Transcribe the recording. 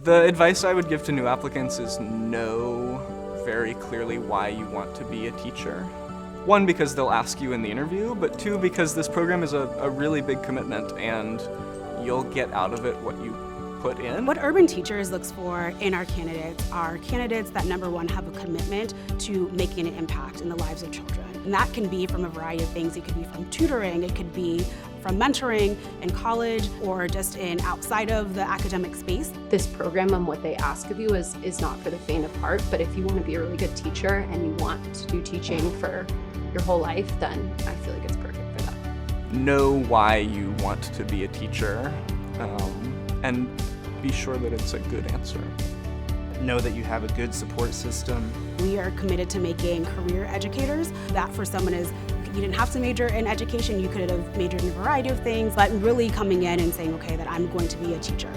The advice I would give to new applicants is know very clearly why you want to be a teacher. One, because they'll ask you in the interview, but two, because this program is a really big commitment and you'll get out of it what you put in. What Urban Teachers looks for in our candidates are candidates that, number one, have a commitment to making an impact in the lives of children. And that can be from a variety of things. It could be from tutoring, it could be from mentoring in college, or just in outside of the academic space. This program and what they ask of you is not for the faint of heart, but if you want to be a really good teacher and you want to do teaching for your whole life, then I feel like it's perfect for that. Know why you want to be a teacher, and be sure that it's a good answer. Know that you have a good support system. We are committed to making career educators. That for someone is, you didn't have to major in education, you could have majored in a variety of things, but really coming in and saying, okay, that I'm going to be a teacher.